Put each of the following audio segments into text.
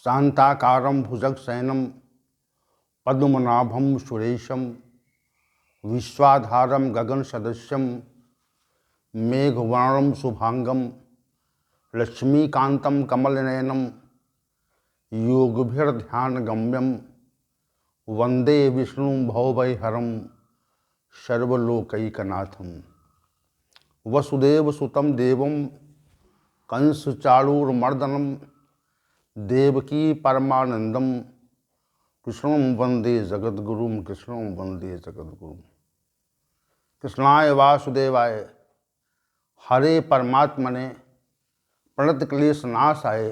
शांताकारं भुजगशयनं पद्मनाभं सुरेशं विश्वाधारं गगनसदृशं मेघवर्णं शुभांगं लक्ष्मीकान्तं कमलनयनं योगिभिर्ध्यानगम्यं वंदे विष्णुं भवभयहरं सर्वलोकैकनाथं। वसुदेवसुतं देवं कंसचाणूरमर्दनं देवकी परमानंदं कृष्णं वंदे जगद्गुरुं कृष्णं वंदे जगद्गुरुं। कृष्णाय वासुदेवाय हरे परमात्मने प्रणतक्लेशनाशाय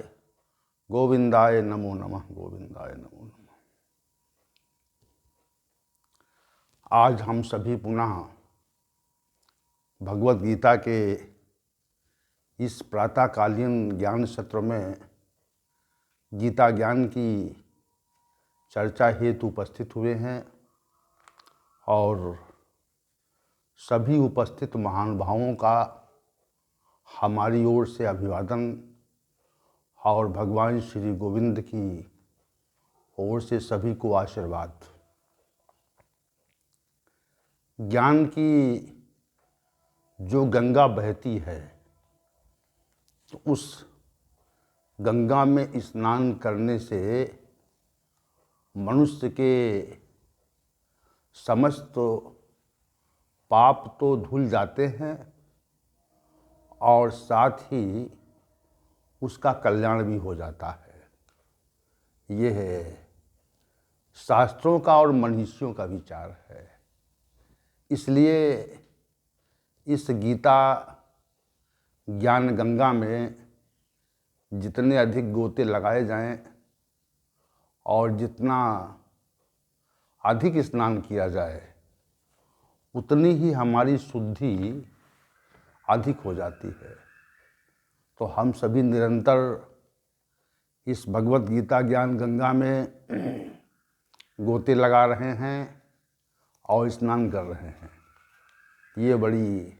गोविंदाय नमो नमः गोविंदाय नमो नमः। आज हम सभी पुनः भगवत गीता के इस प्रातःकालीन ज्ञान सत्र में गीता ज्ञान की चर्चा हेतु उपस्थित हुए हैं और सभी उपस्थित महानुभावों का हमारी ओर से अभिवादन और भगवान श्री गोविंद की ओर से सभी को आशीर्वाद। ज्ञान की जो गंगा बहती है तो उस गंगा में स्नान करने से मनुष्य के समस्त पाप तो धुल जाते हैं और साथ ही उसका कल्याण भी हो जाता है। ये है शास्त्रों का और मनीषियों का विचार है। इसलिए इस गीता ज्ञान गंगा में जितने अधिक गोते लगाए जाएं और जितना अधिक स्नान किया जाए उतनी ही हमारी शुद्धि अधिक हो जाती है। तो हम सभी निरंतर इस भगवत गीता ज्ञान गंगा में गोते लगा रहे हैं और स्नान कर रहे हैं। ये बड़ी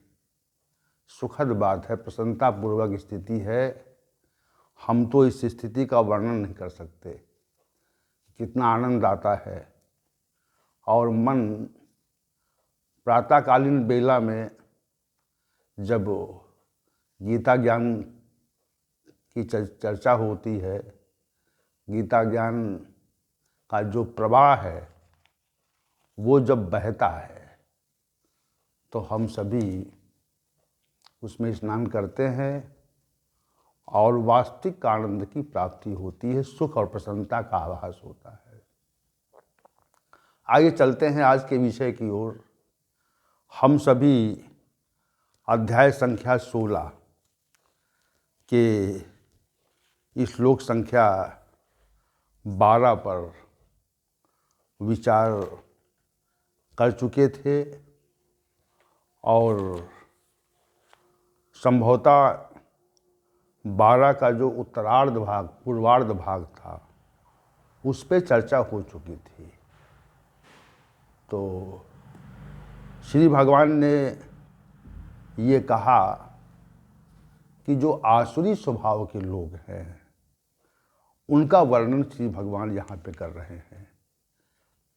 सुखद बात है, प्रसन्नतापूर्वक स्थिति है। हम तो इस स्थिति का वर्णन नहीं कर सकते, कितना आनंद आता है। और मन प्रातःकालीन बेला में जब गीता ज्ञान की चर्चा होती है, गीता ज्ञान का जो प्रवाह है वो जब बहता है तो हम सभी उसमें स्नान करते हैं और वास्तविक आनंद की प्राप्ति होती है, सुख और प्रसन्नता का आभास होता है। आइए चलते हैं आज के विषय की ओर। हम सभी अध्याय संख्या 16 के श्लोक संख्या 12 पर विचार कर चुके थे और संभवतः 12 का जो उत्तरार्ध भाग, पूर्वार्ध भाग था, उस पे चर्चा हो चुकी थी। तो श्री भगवान ने ये कहा कि जो आसुरी स्वभाव के लोग हैं उनका वर्णन श्री भगवान यहाँ पे कर रहे हैं।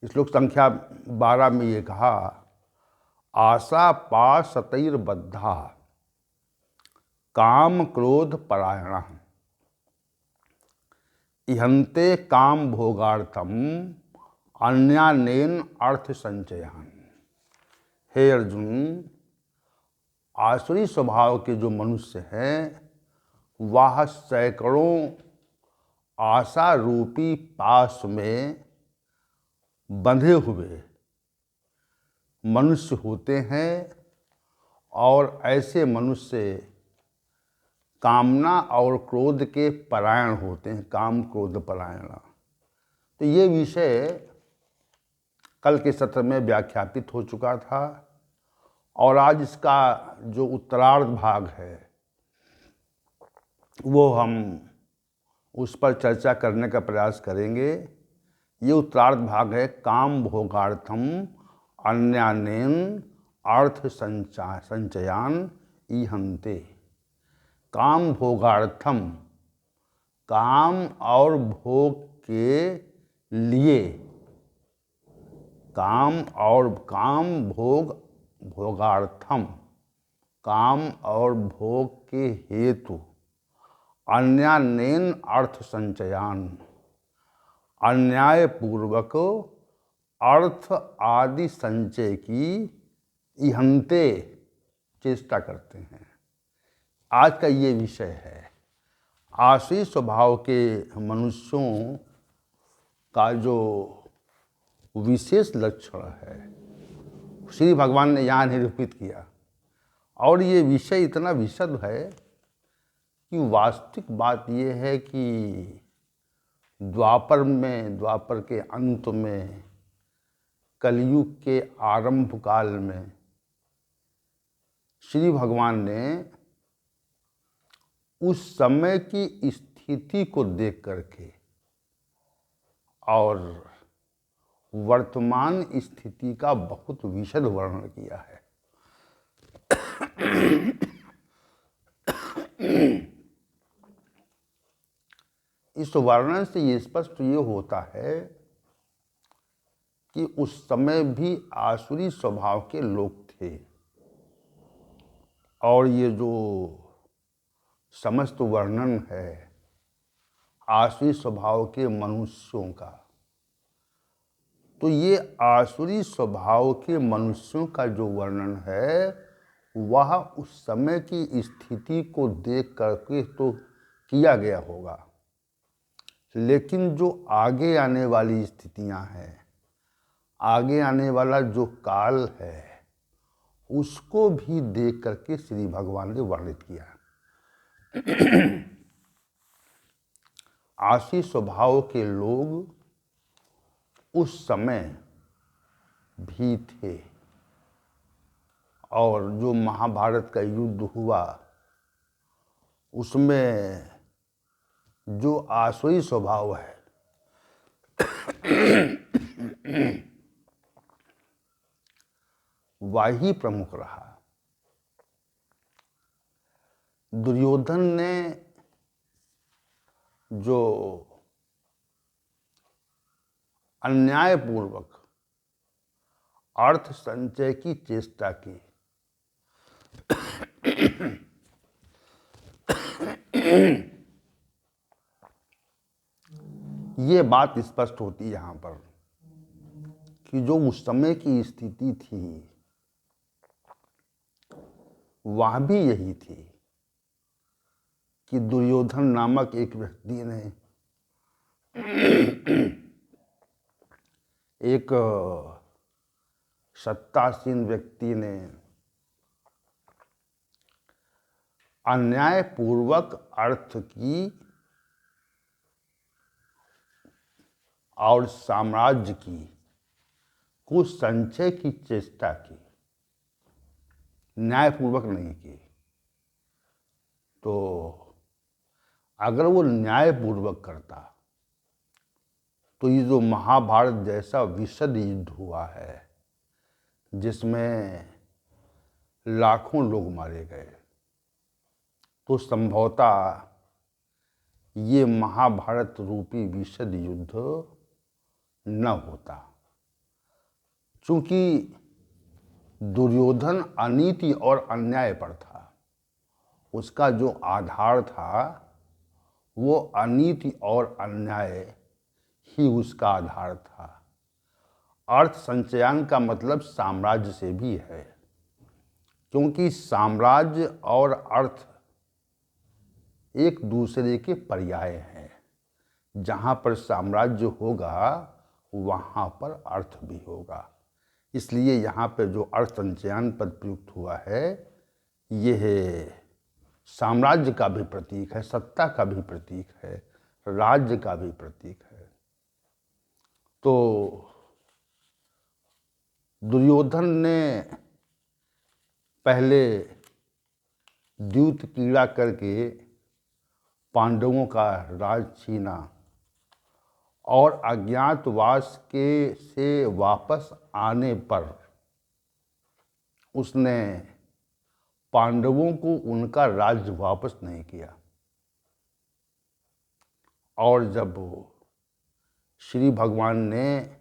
श्लोक संख्या 12 में ये कहा, आशा पाशतैर्बद्धा काम क्रोध परायण इहन्ते काम भोगार्थम अन्यानेन अर्थ संचयान। हे अर्जुन, आसुरी स्वभाव के जो मनुष्य हैं वह सैकड़ों आशा रूपी पाश में बंधे हुए मनुष्य होते हैं और ऐसे मनुष्य कामना और क्रोध के परायण होते हैं, काम क्रोध परायण। तो ये विषय कल के सत्र में व्याख्यापित हो चुका था और आज इसका जो उत्तरार्ध भाग है वो हम उस पर चर्चा करने का प्रयास करेंगे। ये उत्तरार्ध भाग है, काम भोगार्थम अन्यानेन अर्थ संचयान ईहन्ते। काम भोगार्थम काम और भोग के लिए, काम भोग भोगार्थम, काम और भोग के हेतु अन्यान्येन अर्थ संचयान, अन्याय पूर्वक अर्थ आदि संचय की इहन्ते चेष्टा करते हैं। आज का ये विषय है। आसुरी स्वभाव के मनुष्यों का जो विशेष लक्षण है, श्री भगवान ने यहाँ निरूपित किया। और ये विषय इतना विशद है कि वास्तविक बात ये है कि द्वापर के अंत में, कलयुग के आरंभ काल में श्री भगवान ने उस समय की स्थिति को देख करके और वर्तमान स्थिति का बहुत विशद वर्णन किया है। इस वर्णन से ये स्पष्ट ये होता है कि उस समय भी आसुरी स्वभाव के लोग थे, और ये जो समस्त वर्णन है आसुरी स्वभाव के मनुष्यों का, तो ये आसुरी स्वभाव के मनुष्यों का जो वर्णन है वह उस समय की स्थिति को देख करके तो किया गया होगा, लेकिन जो आगे आने वाली स्थितियां हैं, आगे आने वाला जो काल है, उसको भी देख करके श्री भगवान ने वर्णित किया। आसुरी स्वभाव के लोग उस समय भी थे, और जो महाभारत का युद्ध हुआ उसमें जो आसुरी स्वभाव है वही प्रमुख रहा। दुर्योधन ने जो अन्यायपूर्वक अर्थ संचय की चेष्टा की, ये बात स्पष्ट होती है यहाँ पर कि जो उस समय की स्थिति थी वह भी यही थी कि दुर्योधन नामक एक व्यक्ति ने, एक सत्तासीन व्यक्ति ने अन्यायपूर्वक अर्थ की और साम्राज्य की कुछ संचय की चेष्टा की, न्यायपूर्वक नहीं की। तो अगर वो न्यायपूर्वक करता तो ये जो महाभारत जैसा विशद युद्ध हुआ है जिसमें लाखों लोग मारे गए, तो संभवतः ये महाभारत रूपी विशद युद्ध न होता, चूंकि दुर्योधन अनीति और अन्याय पर था। उसका जो आधार था वो अनीति और अन्याय ही उसका आधार था। अर्थ संचयन का मतलब साम्राज्य से भी है, क्योंकि साम्राज्य और अर्थ एक दूसरे के पर्याय हैं। जहाँ पर साम्राज्य होगा वहाँ पर अर्थ भी होगा। इसलिए यहाँ पर जो अर्थ संचयन पद प्रयुक्त हुआ है यह साम्राज्य का भी प्रतीक है, सत्ता का भी प्रतीक है, राज्य का भी प्रतीक है। तो दुर्योधन ने पहले द्यूत क्रीड़ा करके पांडवों का राज छीना और अज्ञातवास के से वापस आने पर उसने पांडवों को उनका राज्य वापस नहीं किया। और जब श्री भगवान ने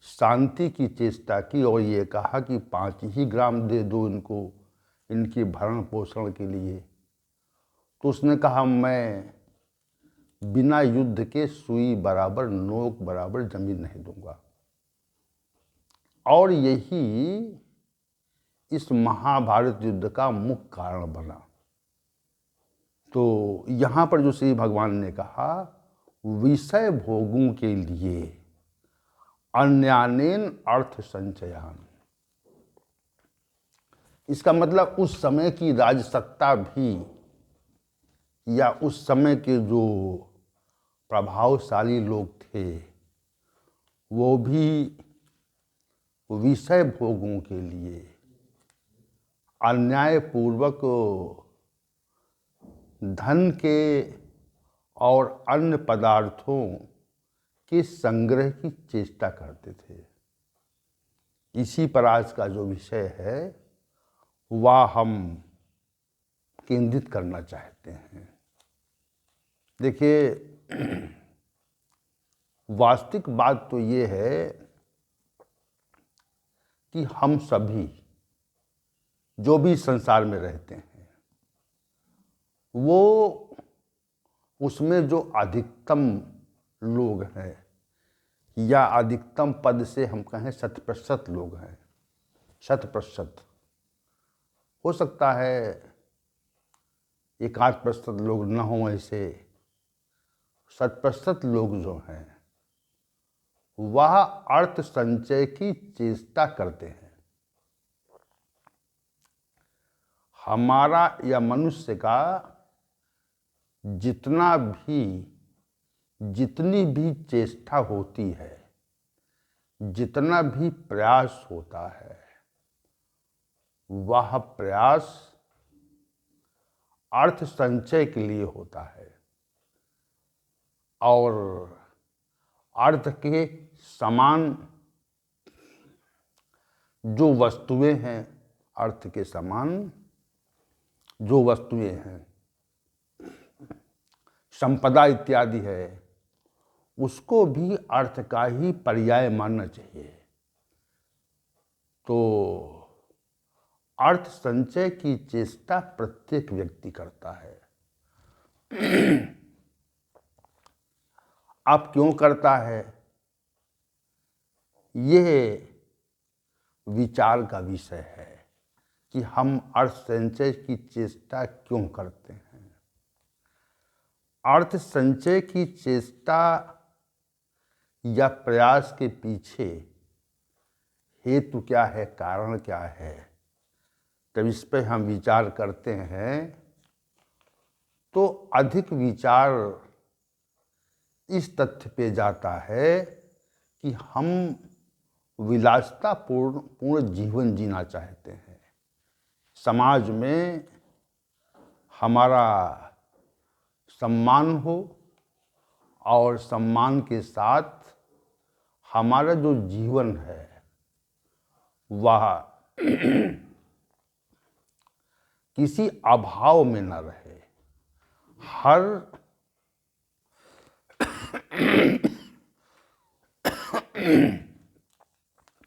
शांति की चेष्टा की और ये कहा कि 5 ही ग्राम दे दो इनको, इनके भरण पोषण के लिए, तो उसने कहा मैं बिना युद्ध के सुई बराबर, नोक बराबर जमीन नहीं दूंगा। और यही इस महाभारत युद्ध का मुख्य कारण बना। तो यहाँ पर जो श्री भगवान ने कहा, विषय भोगों के लिए अन्यानेन अर्थ संचयान, इसका मतलब उस समय की राजसत्ता भी या उस समय के जो प्रभावशाली लोग थे वो भी विषय भोगों के लिए अन्यायपूर्वक धन के और अन्य पदार्थों के संग्रह की चेष्टा करते थे। इसी पर आज का जो विषय है वह हम केंद्रित करना चाहते हैं। देखिए, वास्तविक बात तो ये है कि हम सभी जो भी संसार में रहते हैं वो उसमें जो अधिकतम लोग हैं या अधिकतम पद से हम कहें 100% लोग हैं, 100%, हो सकता है 1-8% लोग न हों, ऐसे 100% लोग जो हैं वह अर्थ संचय की चेष्टा करते हैं। हमारा या मनुष्य का जितनी भी चेष्टा होती है, जितना भी प्रयास होता है, वह प्रयास अर्थ संचय के लिए होता है और अर्थ के समान जो वस्तुएं हैं, अर्थ के समान जो वस्तुएं हैं, संपदा इत्यादि है, उसको भी अर्थ का ही पर्याय मानना चाहिए। तो अर्थ संचय की चेष्टा प्रत्येक व्यक्ति करता है। अब क्यों करता है, यह विचार का विषय है कि हम अर्थ संचय की चेष्टा क्यों करते हैं। अर्थ संचय की चेष्टा या प्रयास के पीछे हेतु क्या है, कारण क्या है, जब इस पर हम विचार करते हैं तो अधिक विचार इस तथ्य पे जाता है कि हम विलासितापूर्ण जीवन जीना चाहते हैं। समाज में हमारा सम्मान हो और सम्मान के साथ हमारा जो जीवन है वह किसी अभाव में न रहे, हर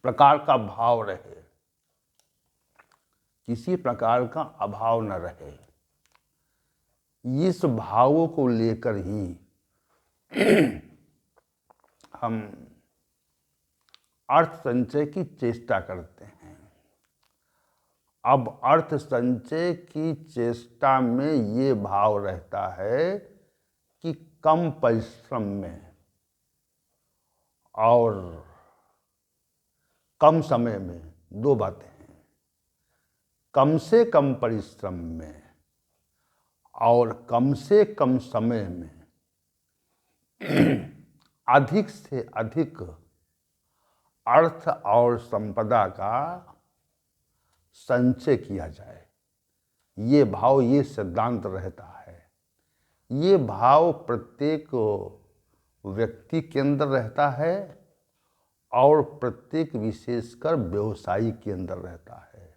प्रकार का भाव रहे, किसी प्रकार का अभाव न रहे। इस भावों को लेकर ही हम अर्थ संचय की चेष्टा करते हैं। अब अर्थ संचय की चेष्टा में ये भाव रहता है कि कम परिश्रम में और कम समय में, दो बातें हैं, कम से कम परिश्रम में और कम से कम समय में अधिक से अधिक अर्थ और संपदा का संचय किया जाए। ये भाव, ये सिद्धांत रहता है। ये भाव प्रत्येक व्यक्ति के अंदर रहता है और प्रत्येक विशेषकर व्यवसायी के अंदर रहता है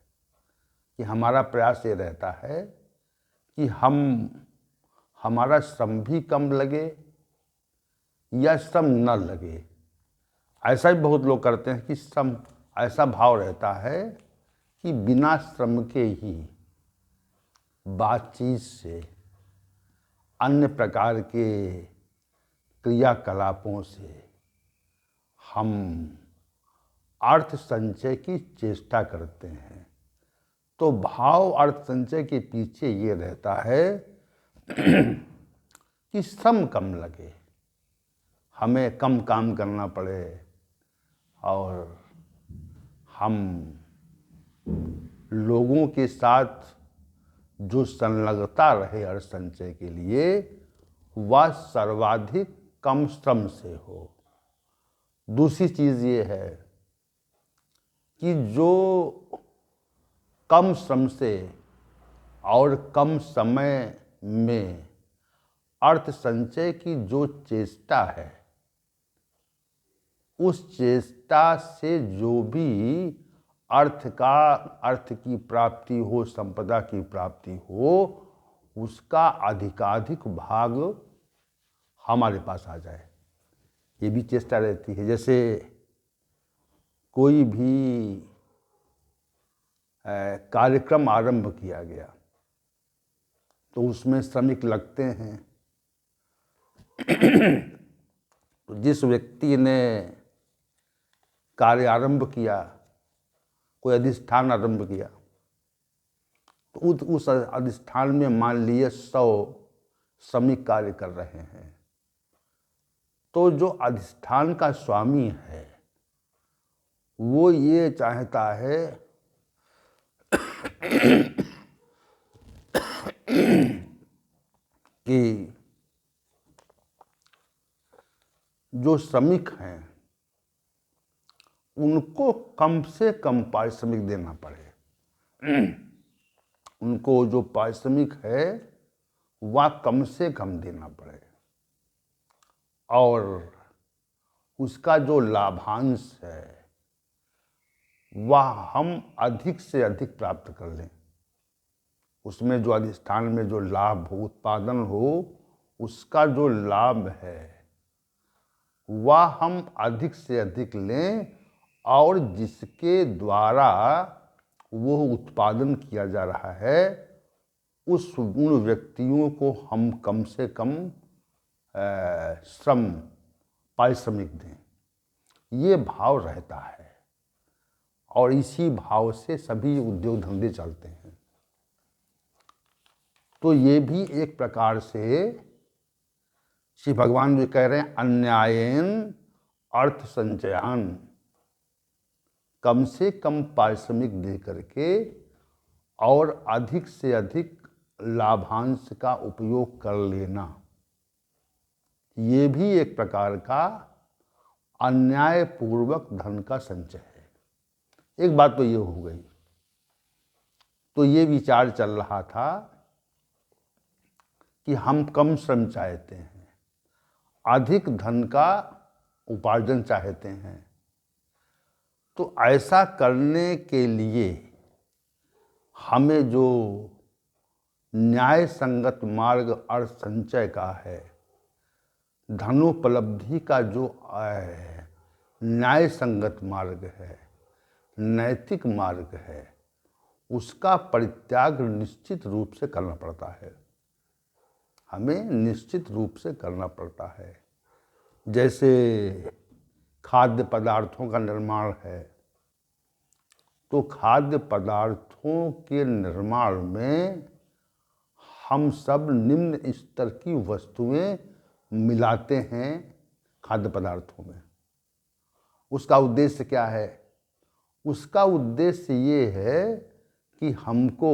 कि हमारा प्रयास ये रहता है कि हमारा श्रम भी कम लगे या श्रम न लगे। ऐसा भी बहुत लोग करते हैं कि श्रम, ऐसा भाव रहता है कि बिना श्रम के ही बातचीत से, अन्य प्रकार के क्रियाकलापों से हम अर्थ संचय की चेष्टा करते हैं। तो भाव अर्थ संचय के पीछे ये रहता है कि श्रम कम लगे, हमें कम काम करना पड़े और हम लोगों के साथ जो संलग्नता रहे अर्थ संचय के लिए वह सर्वाधिक कम श्रम से हो। दूसरी चीज़ ये है कि जो कम श्रम से और कम समय में अर्थ संचय की जो चेष्टा है, उस चेष्टा से जो भी अर्थ की प्राप्ति हो, संपदा की प्राप्ति हो, उसका अधिकाधिक भाग हमारे पास आ जाए, ये भी चेष्टा रहती है। जैसे कोई भी कार्यक्रम आरंभ किया गया तो उसमें श्रमिक लगते हैं। तो जिस व्यक्ति ने कार्य आरंभ किया, कोई अधिष्ठान आरंभ किया, तो उस अधिष्ठान में मान लिए 100 श्रमिक कार्य कर रहे हैं। तो जो अधिष्ठान का स्वामी है वो ये चाहता है कि जो श्रमिक हैं उनको कम से कम पारिश्रमिक देना पड़े, उनको जो पारिश्रमिक है वह कम से कम देना पड़े और उसका जो लाभांश है वह हम अधिक से अधिक प्राप्त कर लें। उसमें जो अधिष्ठान में जो लाभ हो, उत्पादन हो, उसका जो लाभ है वह हम अधिक से अधिक लें और जिसके द्वारा वो उत्पादन किया जा रहा है उन व्यक्तियों को हम कम से कम श्रम पारिश्रमिक दें। ये भाव रहता है और इसी भाव से सभी उद्योग धंधे चलते हैं। तो ये भी एक प्रकार से श्री भगवान जी कह रहे हैं अन्यायेन अर्थ संचयान, कम से कम पारिश्रमिक दे करके और अधिक से अधिक लाभांश का उपयोग कर लेना, ये भी एक प्रकार का अन्यायपूर्वक धन का संचय है। एक बात तो ये हो गई। तो ये विचार चल रहा था कि हम कम श्रम चाहते हैं, अधिक धन का उपार्जन चाहते हैं। तो ऐसा करने के लिए हमें जो न्याय संगत मार्ग अर्थ संचय का है, धनोपलब्धि का जो न्याय संगत मार्ग है, नैतिक मार्ग है, उसका परित्याग निश्चित रूप से करना पड़ता है, हमें निश्चित रूप से करना पड़ता है। जैसे खाद्य पदार्थों का निर्माण है, तो खाद्य पदार्थों के निर्माण में हम सब निम्न स्तर की वस्तुएं मिलाते हैं खाद्य पदार्थों में। उसका उद्देश्य क्या है? उसका उद्देश्य ये है कि हमको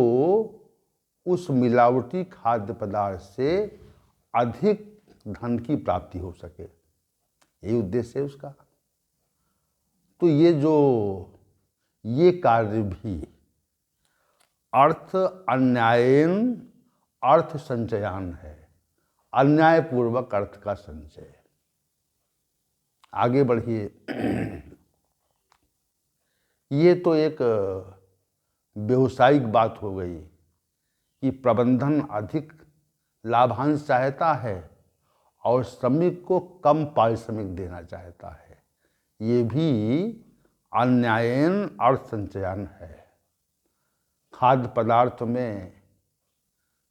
उस मिलावटी खाद्य पदार्थ से अधिक धन की प्राप्ति हो सके, यही उद्देश्य है उसका। तो ये कार्य भी अर्थ अन्यायन अर्थ संचयान है, अन्यायपूर्वक अर्थ का संचय। आगे बढ़िए। ये तो एक व्यावसायिक बात हो गई कि प्रबंधन अधिक लाभांश चाहता है और श्रमिक को कम पारिश्रमिक देना चाहता है। ये भी अन्यायन अर्थ संचयन है। खाद्य पदार्थ में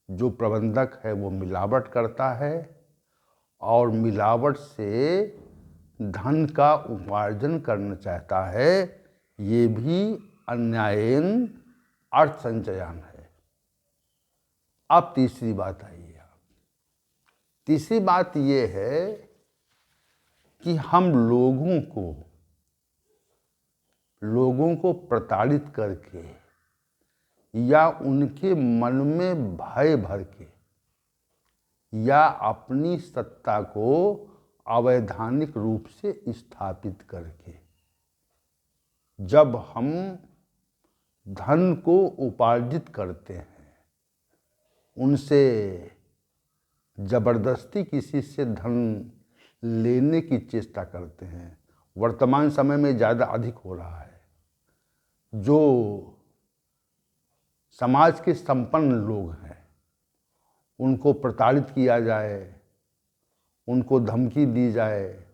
जो प्रबंधक है वो मिलावट करता है और मिलावट से धन का उपार्जन करना चाहता है। ये भी अन्यायन अर्थ संचयन है। अब तीसरी बात आई है। तीसरी बात ये है कि हम लोगों को प्रताड़ित करके या उनके मन में भय भर के या अपनी सत्ता को अवैधानिक रूप से स्थापित करके जब हम धन को उपार्जित करते हैं, उनसे जबरदस्ती किसी से धन लेने की चेष्टा करते हैं, वर्तमान समय में ज़्यादा अधिक हो रहा है। जो समाज के संपन्न लोग हैं उनको प्रताड़ित किया जाए, उनको धमकी दी जाए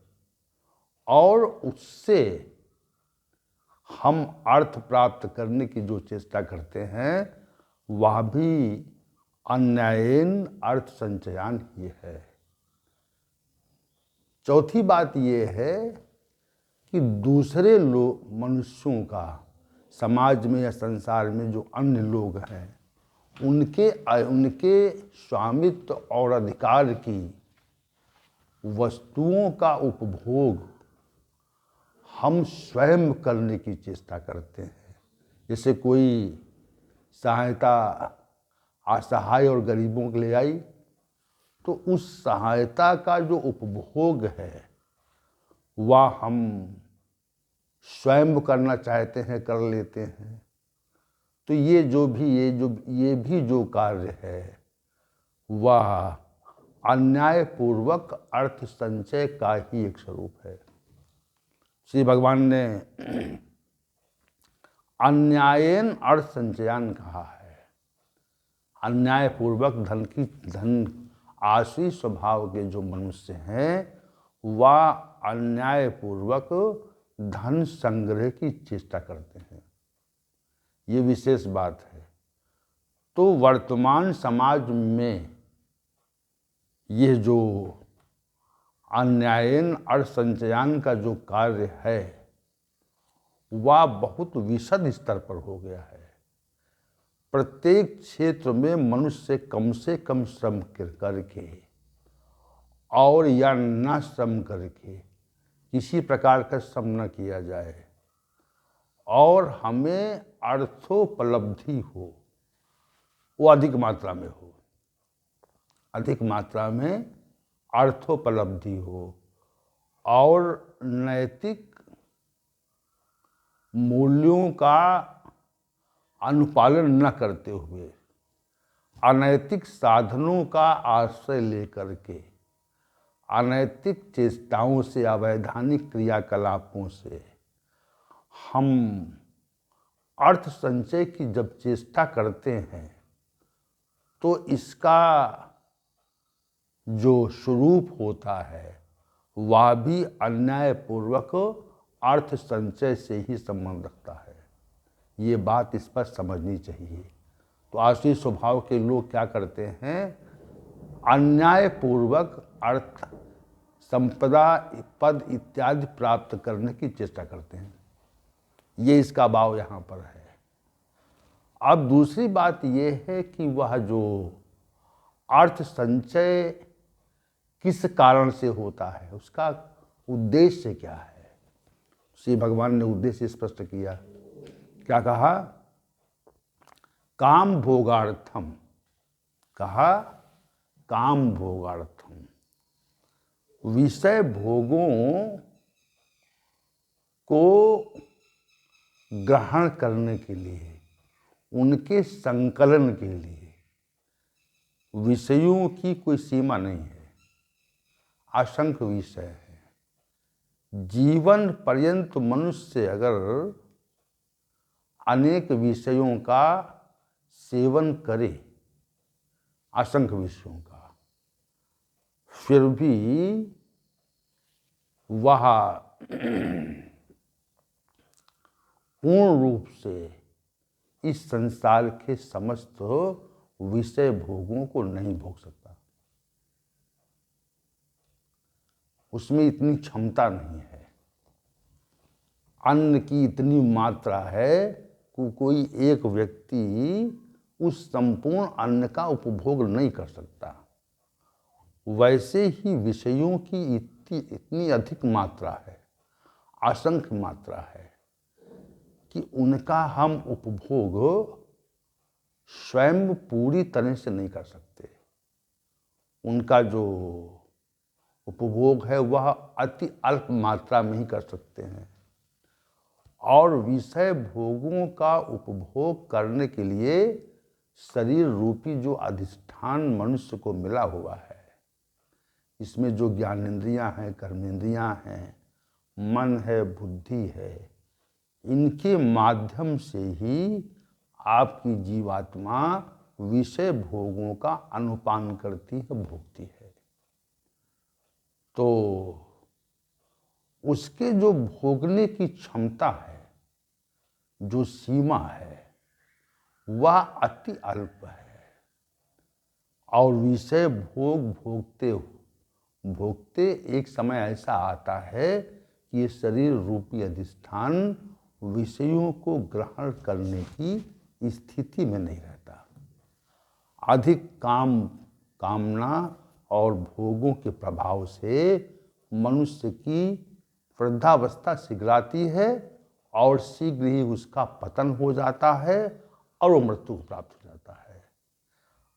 और उससे हम अर्थ प्राप्त करने की जो चेष्टा करते हैं वह भी अन्यायन अर्थ संचयन ही है। चौथी बात ये है कि दूसरे लोग मनुष्यों का समाज में या संसार में जो अन्य लोग हैं उनके स्वामित्व और अधिकार की वस्तुओं का उपभोग हम स्वयं करने की चेष्टा करते हैं। जैसे कोई सहायता असहाय और गरीबों के लिए आई तो उस सहायता का जो उपभोग है वह हम स्वयं करना चाहते हैं, कर लेते हैं। तो ये भी जो कार्य है वह अन्यायपूर्वक अर्थ संचय का ही एक स्वरूप है। श्री भगवान ने अन्यायन अर्थ संचयन कहा है। अन्यायपूर्वक धन आश्री स्वभाव के जो मनुष्य हैं वह अन्यायपूर्वक धन संग्रह की चेष्टा करते हैं। ये विशेष बात है। तो वर्तमान समाज में यह जो अन्यायन अर्थ संचयन का जो कार्य है वह बहुत विशद स्तर पर हो गया है। प्रत्येक क्षेत्र में मनुष्य से कम श्रम करके और या न श्रम करके किसी प्रकार का श्रम न किया जाए और हमें अर्थोपलब्धि हो, वो अधिक मात्रा में हो, अधिक मात्रा में अर्थोपलब्धि हो और नैतिक मूल्यों का अनुपालन न करते हुए अनैतिक साधनों का आश्रय लेकर के अनैतिक चेष्टाओं से, अवैधानिक क्रियाकलापों से हम अर्थ संचय की जब चेष्टा करते हैं तो इसका जो स्वरूप होता है वह भी अन्यायपूर्वक अर्थ संचय से ही संबंध रखता है। ये बात इस पर समझनी चाहिए। तो आश्री स्वभाव के लोग क्या करते हैं, अन्यायपूर्वक अर्थ, संपदा, पद इत्यादि प्राप्त करने की चेष्टा करते हैं। ये इसका भाव यहाँ पर है। अब दूसरी बात ये है कि वह जो अर्थ संचय किस कारण से होता है, उसका उद्देश्य क्या है। श्री भगवान ने उद्देश्य स्पष्ट किया। क्या कहा, काम भोगार्थम, कहा काम भोगार्थम, विषय भोगों को ग्रहण करने के लिए, उनके संकलन के लिए विषयों की कोई सीमा नहीं है, असंख्य विषय है। जीवन पर्यंत मनुष्य अगर अनेक विषयों का सेवन करे, असंख्य विषयों का, फिर भी वह पूर्ण रूप से इस संसार के समस्त विषय भोगों को नहीं भोग सकता। उसमें इतनी क्षमता नहीं है, अन्न की इतनी मात्रा है कि कोई एक व्यक्ति उस संपूर्ण अन्न का उपभोग नहीं कर सकता। वैसे ही विषयों की इतनी अधिक मात्रा है, असंख्य मात्रा है, कि उनका हम उपभोग स्वयं पूरी तरह से नहीं कर सकते। उनका जो उपभोग है वह अति अल्प मात्रा में ही कर सकते हैं। और विषय भोगों का उपभोग करने के लिए शरीर रूपी जो अधिष्ठान मनुष्य को मिला हुआ है, इसमें जो ज्ञानेंद्रियां हैं, कर्मेंद्रियां हैं, मन है, बुद्धि है, इनके माध्यम से ही आपकी जीवात्मा विषय भोगों का अनुपान करती है, भोगती है। तो उसके जो भोगने की क्षमता है, जो सीमा है, वह अति अल्प है। और विषय भोग भोगते भोगते एक समय ऐसा आता है कि ये शरीर रूपी अधिष्ठान विषयों को ग्रहण करने की स्थिति में नहीं रहता। अधिक कामना और भोगों के प्रभाव से मनुष्य की वृद्धावस्था शीघ्राती है और शीघ्र ही उसका पतन हो जाता है और वो मृत्यु को प्राप्त हो जाता है।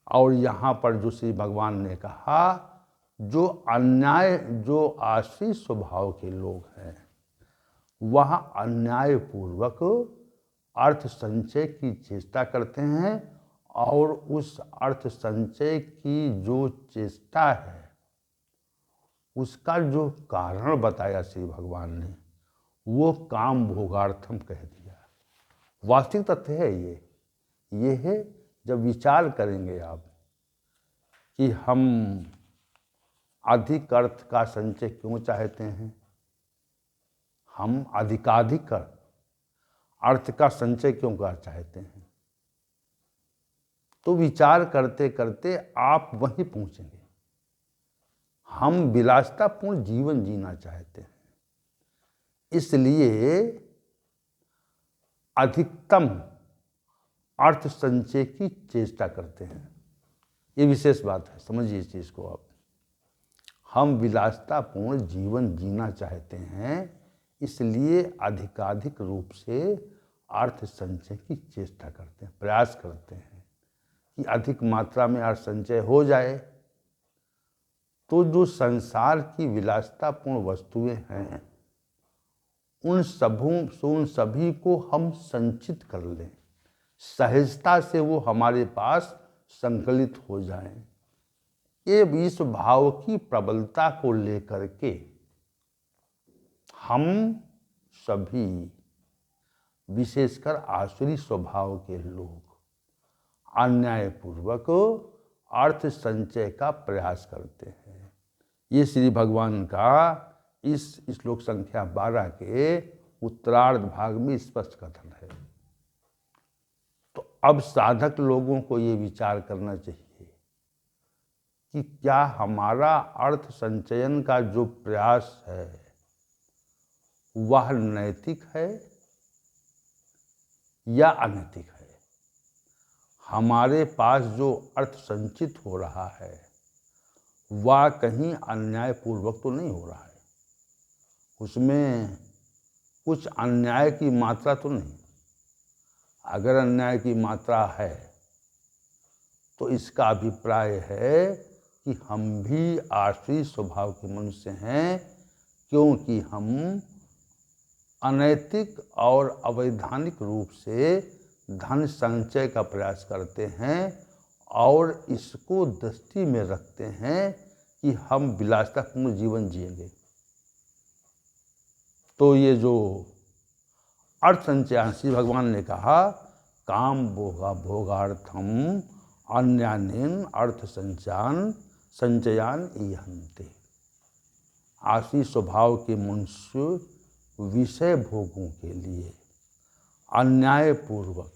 और यहाँ पर जो श्री भगवान ने कहा, जो आश्रित स्वभाव के लोग हैं वह अन्याय पूर्वक अर्थ संचय की चेष्टा करते हैं, और उस अर्थ संचय की जो चेष्टा है उसका जो कारण बताया श्री भगवान ने, वो काम भोगार्थम कह दिया। वास्तविक तथ्य है ये है, जब विचार करेंगे आप कि हम अधिक अर्थ का संचय क्यों चाहते हैं, हम अधिकाधिक अर्थ का संचय क्यों करना चाहते हैं, तो विचार करते करते आप वहीं पहुंचेंगे। हम विलासितापूर्ण जीवन जीना चाहते हैं, इसलिए अधिकतम अर्थ संचय की चेष्टा करते हैं। ये विशेष बात है, समझिए इस चीज को आप। हम विलासितापूर्ण जीवन जीना चाहते हैं, इसलिए अधिकाधिक रूप से अर्थ संचय की चेष्टा करते हैं, प्रयास करते हैं कि अधिक मात्रा में अर्थ संचय हो जाए। तो जो संसार की विलासितापूर्ण वस्तुएं हैं, उन सभी को हम संचित कर लें, सहजता से वो हमारे पास संकलित हो जाएं। ये इस भाव की प्रबलता को लेकर के हम सभी, विशेषकर आसुरी स्वभाव के लोग, अन्यायपूर्वक अर्थ संचय का प्रयास करते हैं। ये श्री भगवान का इस श्लोक संख्या 12 के उत्तरार्ध भाग में स्पष्ट कथन है। तो अब साधक लोगों को ये विचार करना चाहिए कि क्या हमारा अर्थ संचयन का जो प्रयास है वह नैतिक है या अनैतिक है। हमारे पास जो अर्थ संचित हो रहा है वह कहीं अन्यायपूर्वक तो नहीं हो रहा है, उसमें कुछ अन्याय की मात्रा तो नहीं। अगर अन्याय की मात्रा है तो इसका अभिप्राय है कि हम भी आश्रित स्वभाव के मनुष्य हैं, क्योंकि हम अनैतिक और अवैधानिक रूप से धन संचय का प्रयास करते हैं और इसको दृष्टि में रखते हैं कि हम विलासितापूर्ण जीवन जिएंगे। तो ये जो अर्थ संचय श्री भगवान ने कहा, काम भोगार्थम अन्यानेन अर्थ संचयन संचयान ईहन्ते। आशी स्वभाव के मनुष्य विषय भोगों के लिए अन्यायपूर्वक